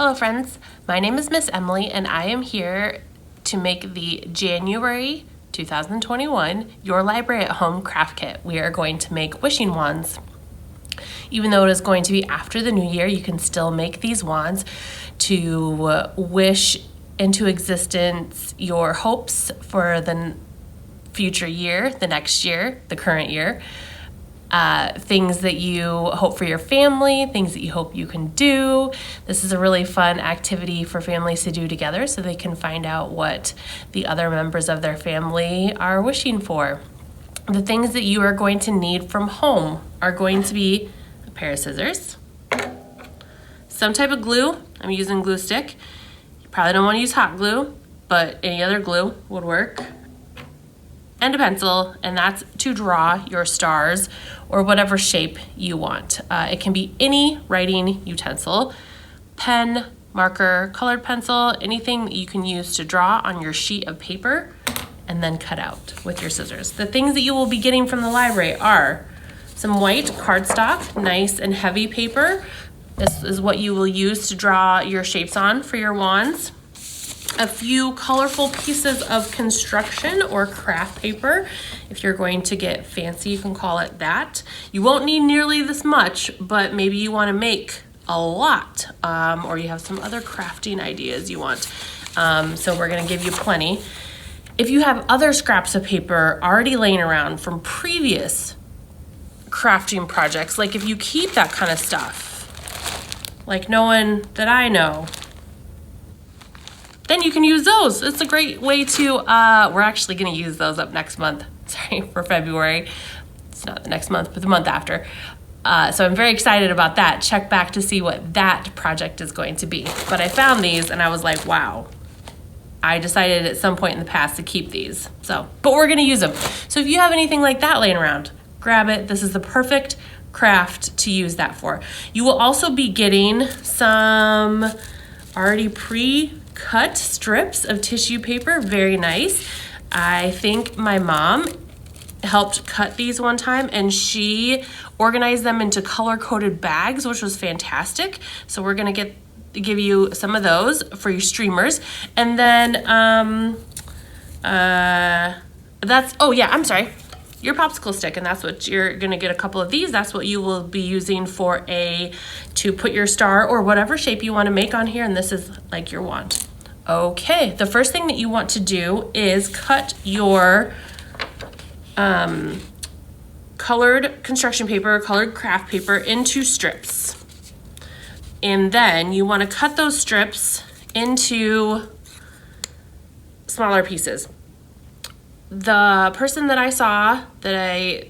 Hello friends, my name is Miss Emily and I am here to make the January 2021 Your Library at Home craft kit. We are going to make wishing wands. Even though it is going to be after the new year, you can still make these wands to wish into existence your hopes for the future year, the next year, the current year. Things that you hope for your family, things that you hope you can do. This is a really fun activity for families to do together so they can find out what the other members of their family are wishing for. The things that you are going to need from home are going to be a pair of scissors, some type of glue. I'm using glue stick. You probably don't want to use hot glue, but any other glue would work. And a pencil, and that's to draw your stars or whatever shape you want. It can be any writing utensil, pen, marker, colored pencil, anything that you can use to draw on your sheet of paper and then cut out with your scissors. The things that you will be getting from the library are some white cardstock, nice and heavy paper. This is what you will use to draw your shapes on for your wands. A few colorful pieces of construction or craft paper. If you're going to get fancy, you can call it that. You won't need nearly this much, but maybe you want to make a lot, or you have some other crafting ideas you want. So we're going to give you plenty. If you have other scraps of paper already laying around from previous crafting projects, like if you keep that kind of stuff, like no one that I know, then you can use those. It's a great way to, we're actually gonna use those up next month, sorry, for February. It's not the next month, but the month after. So I'm very excited about that. Check back to see what that project is going to be. But I found these and I was like, wow. I decided at some point in the past to keep these. So, but we're gonna use them. So if you have anything like that laying around, grab it. This is the perfect craft to use that for. You will also be getting some already pre-cut strips of tissue paper, very nice. I think my mom helped cut these one time and she organized them into color-coded bags, which was fantastic. So we're gonna give you some of those for your streamers. And then, your popsicle stick, and that's what you're gonna get a couple of these. That's what you will be using to put your star or whatever shape you wanna make on here, and this is like your wand. Okay, the first thing that you want to do is cut your colored construction paper, colored craft paper into strips. And then you wanna cut those strips into smaller pieces. The person that I saw that I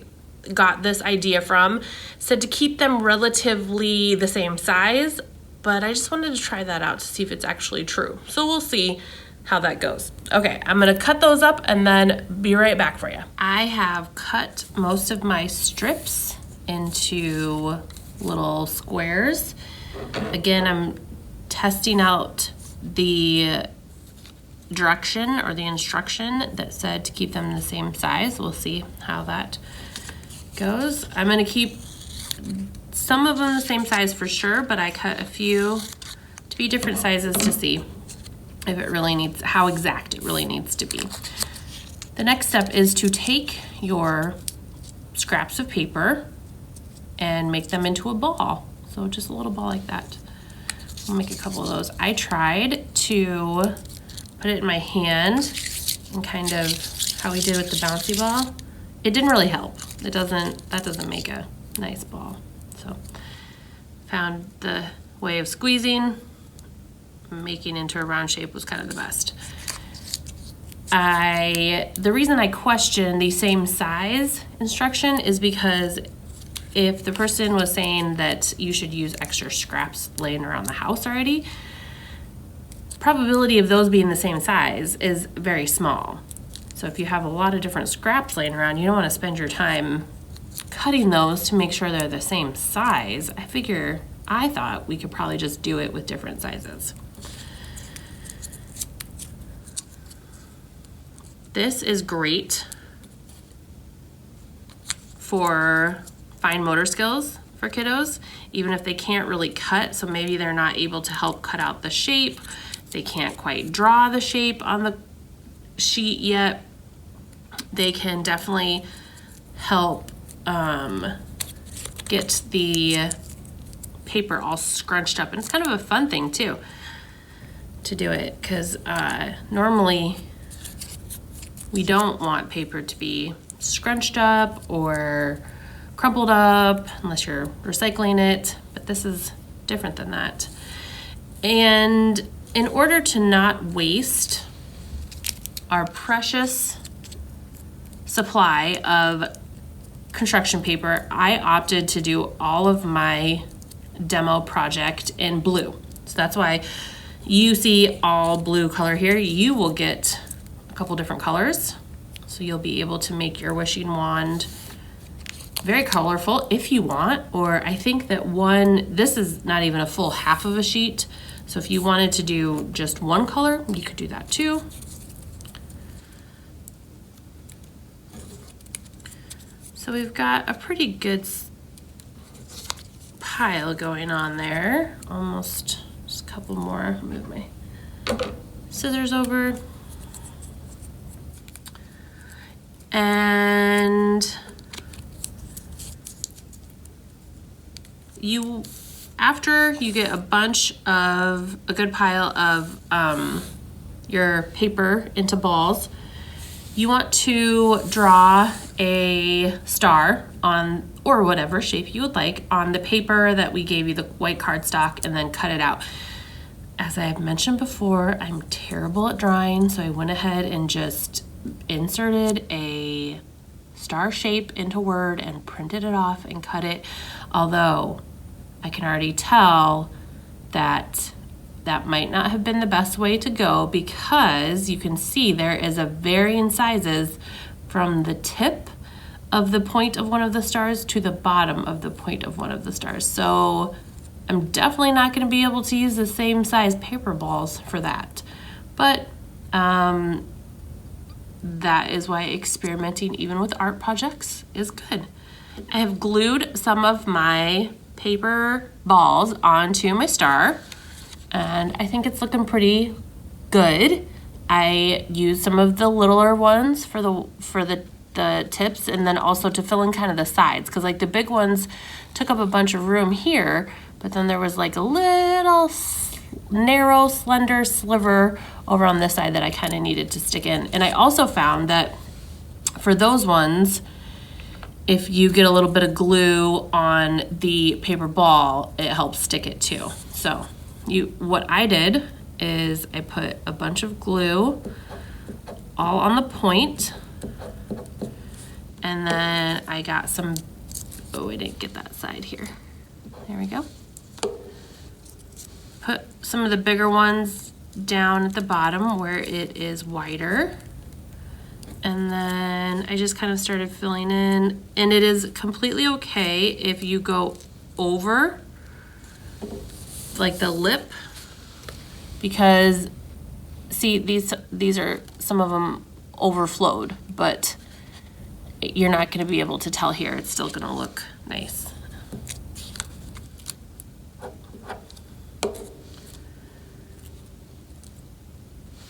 got this idea from said to keep them relatively the same size, but I just wanted to try that out to see if it's actually true. So we'll see how that goes. Okay, I'm gonna cut those up and then be right back for you. I have cut most of my strips into little squares. Again, I'm testing out the direction or the instruction that said to keep them the same size. We'll see how that goes. I'm gonna keep some of them the same size for sure, but I cut a few to be different sizes to see if it really needs, how exact it really needs to be. The next step is to take your scraps of paper and make them into a ball. So just a little ball like that. I'll make a couple of those. I tried to put it in my hand and kind of how we did with the bouncy ball. It didn't really help. That doesn't make a nice ball. So found the way of squeezing, making into a round shape was kind of the best. The reason I question the same size instruction is because if the person was saying that you should use extra scraps laying around the house already, probability of those being the same size is very small. So if you have a lot of different scraps laying around, you don't want to spend your time cutting those to make sure they're the same size. I thought we could probably just do it with different sizes. This is great for fine motor skills for kiddos, even if they can't really cut. So maybe they're not able to help cut out the shape. They can't quite draw the shape on the sheet yet. They can definitely help get the paper all scrunched up. And it's kind of a fun thing too to do it, because normally we don't want paper to be scrunched up or crumpled up unless you're recycling it, but this is different than that. And in order to not waste our precious supply of construction paper, I opted to do all of my demo project in blue. So that's why you see all blue color here. You will get a couple different colors, so you'll be able to make your wishing wand very colorful if you want. Or I think that this is not even a full half of a sheet, so if you wanted to do just one color, you could do that too. So we've got a pretty good pile going on there. Almost, just a couple more. Move my scissors over. And after you get a good pile of your paper into balls, you want to draw a star on, or whatever shape you would like, on the paper that we gave you, the white cardstock, and then cut it out. As I have mentioned before, I'm terrible at drawing, so I went ahead and just inserted a star shape into Word and printed it off and cut it. Although I can already tell that that might not have been the best way to go, because you can see there is a varying sizes from the tip of the point of one of the stars to the bottom of the point of one of the stars. So I'm definitely not going to be able to use the same size paper balls for that. But that is why experimenting even with art projects is good. I have glued some of my paper balls onto my star, and I think it's looking pretty good. I used some of the littler ones for the tips, and then also to fill in kind of the sides, because like the big ones took up a bunch of room here, but then there was like a little narrow, slender sliver over on this side that I kind of needed to stick in. And I also found that for those ones, if you get a little bit of glue on the paper ball, it helps stick it too. So what I did is I put a bunch of glue all on the point, and then I got some, oh, I didn't get that side here. There we go. Put some of the bigger ones down at the bottom where it is wider. And then I just kind of started filling in, and it is completely okay if you go over like the lip, because see, these are, some of them overflowed, but you're not going to be able to tell here. It's still going to look nice.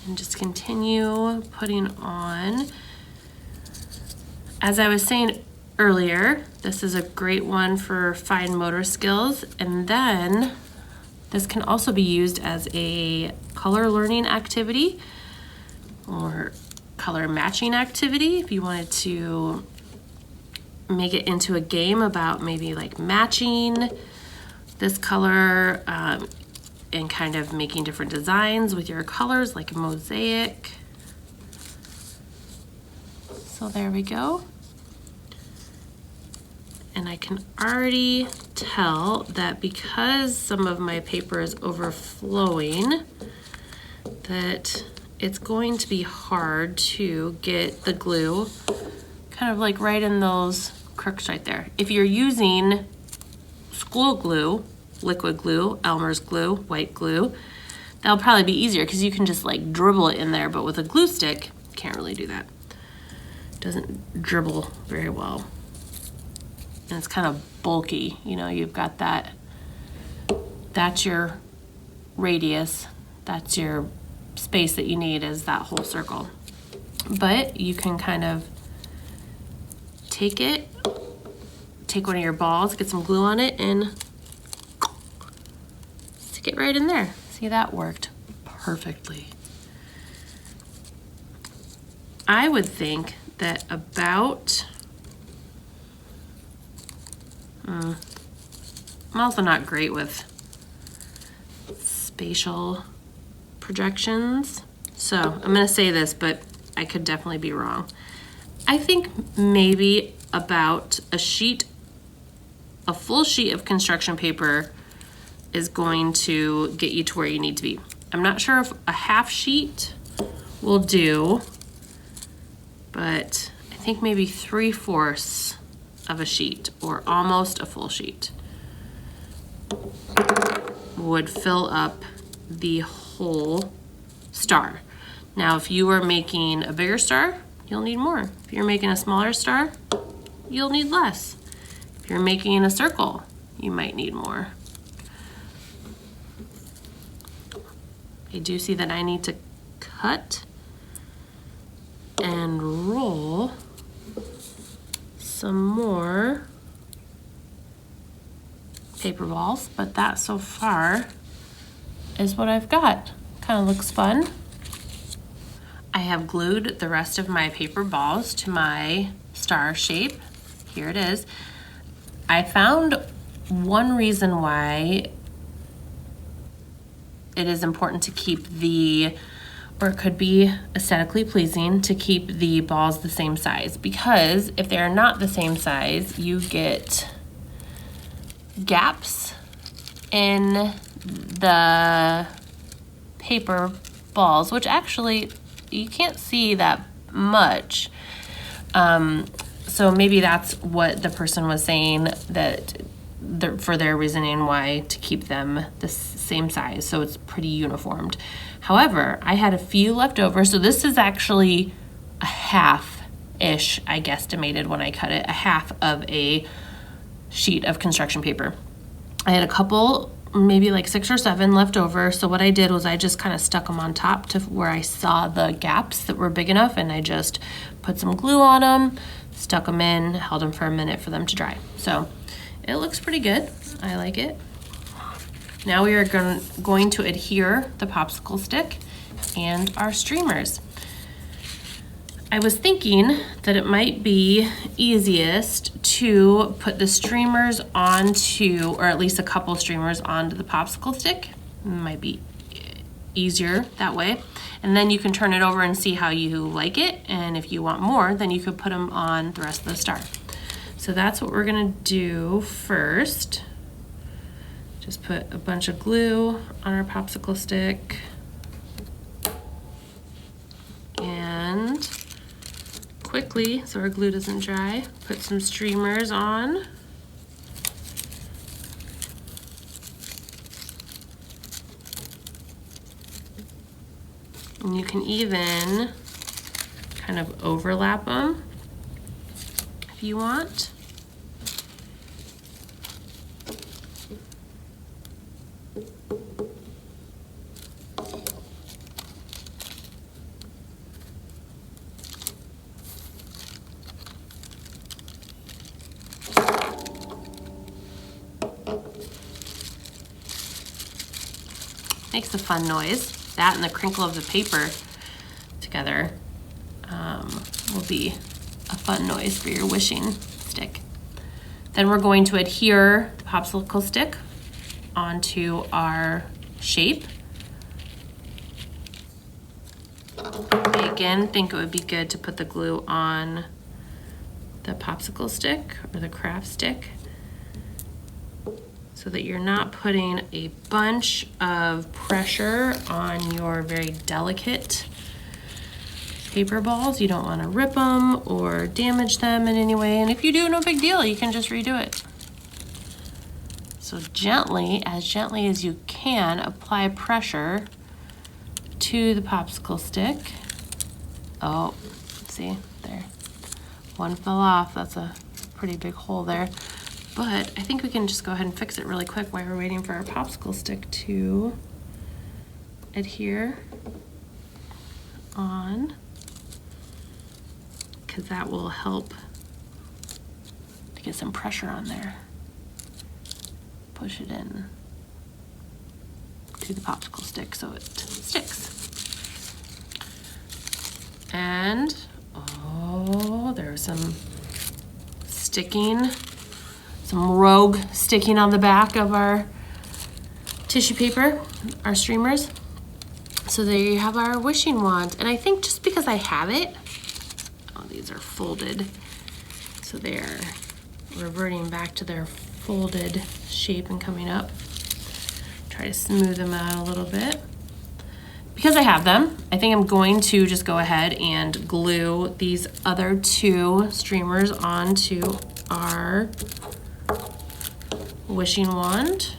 And just continue putting on. As I was saying earlier, this is a great one for fine motor skills, and then this can also be used as a color learning activity or color matching activity if you wanted to make it into a game about maybe like matching this color and kind of making different designs with your colors, like a mosaic. So there we go. And I can already tell that because some of my paper is overflowing, that it's going to be hard to get the glue kind of like right in those crooks right there. If you're using school glue, liquid glue, Elmer's glue, white glue, that'll probably be easier because you can just like dribble it in there, but with a glue stick, can't really do that. It doesn't dribble very well. and it's kind of bulky. You know, you've got that, that's your radius, that's your space that you need, is that whole circle. But you can kind of take one of your balls, get some glue on it, and stick it right in there. See, that worked perfectly. I would think that about, I'm also not great with spatial projections, so I'm gonna say this, but I could definitely be wrong. I think maybe about a full sheet of construction paper is going to get you to where you need to be. I'm not sure if a half sheet will do, but I think maybe 3/4 of a sheet, or almost a full sheet, would fill up the whole star. Now, if you are making a bigger star, you'll need more. If you're making a smaller star, you'll need less. If you're making a circle, you might need more. I do see that I need to cut and roll some more paper balls, but that so far is what I've got. Kind of looks fun. I have glued the rest of my paper balls to my star shape. Here it is. I found one reason why it is important to keep or it could be aesthetically pleasing to keep the balls the same size, because if they're not the same size, you get gaps in the paper balls, which actually you can't see that much. So maybe that's what the person was saying, that for their reasoning why to keep them the same size, so it's pretty uniformed. However, I had a few left over, so this is actually a half-ish, I guesstimated when I cut it, a half of a sheet of construction paper. I had a couple, maybe like 6 or 7 left over, so what I did was I just kind of stuck them on top to where I saw the gaps that were big enough, and I just put some glue on them, stuck them in, held them for a minute for them to dry. So it looks pretty good. I like it. Now we are going to adhere the popsicle stick and our streamers. I was thinking that it might be easiest to put the streamers onto, or at least a couple streamers onto the popsicle stick. It might be easier that way. And then you can turn it over and see how you like it. And if you want more, then you could put them on the rest of the star. So that's what we're gonna do first. Just put a bunch of glue on our popsicle stick. And quickly, so our glue doesn't dry, put some streamers on. And you can even kind of overlap them if you want. Makes a fun noise. That and the crinkle of the paper together will be a fun noise for your wishing stick. Then we're going to adhere the popsicle stick onto our shape. I again think it would be good to put the glue on the popsicle stick or the craft stick, so that you're not putting a bunch of pressure on your very delicate paper balls. You don't want to rip them or damage them in any way. And if you do, no big deal. You can just redo it. So gently as you can, apply pressure to the popsicle stick. Oh, see, there. One fell off. That's a pretty big hole there. But I think we can just go ahead and fix it really quick while we're waiting for our popsicle stick to adhere on, because that will help to get some pressure on there. Push it in to the popsicle stick so it sticks. And, oh, there's some sticking, some rogue sticking on the back of our tissue paper, our streamers. So there you have our wishing wand. And I think just because I have it, oh, these are folded, so they're reverting back to their folded shape and coming up. Try to smooth them out a little bit. Because I have them, I think I'm going to just go ahead and glue these other two streamers onto our wishing wand.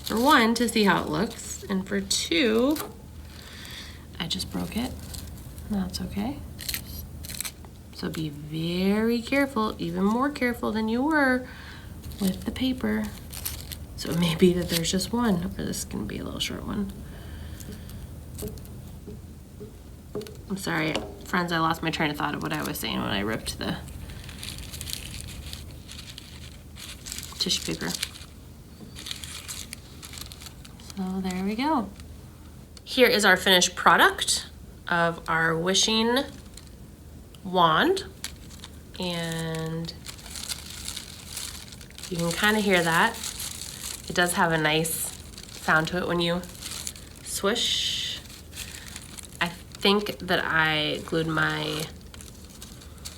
For one, to see how it looks, and for two, I just broke it. That's okay. So be very careful, even more careful than you were with the paper. So it may be that there's just one, or this can be a little short one. I'm sorry, friends, I lost my train of thought of what I was saying when I ripped the tissue paper. So there we go. Here is our finished product of our wishing wand, and you can kind of hear that. It does have a nice sound to it when you swish. I think that I glued my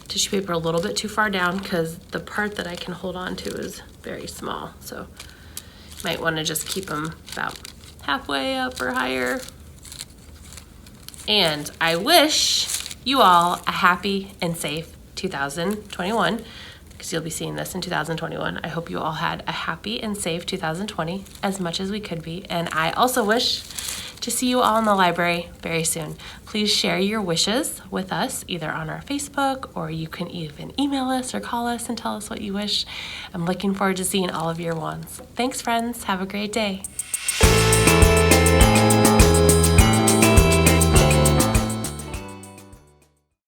tissue paper a little bit too far down because the part that I can hold on to is very small. So you might want to just keep them about halfway up or higher. And I wish you all a happy and safe 2021, because you'll be seeing this in 2021. I hope you all had a happy and safe 2020 as much as we could be. And I also wish to see you all in the library very soon. Please share your wishes with us either on our Facebook, or you can even email us or call us and tell us what you wish. I'm looking forward to seeing all of your wands. Thanks, friends. Have a great day.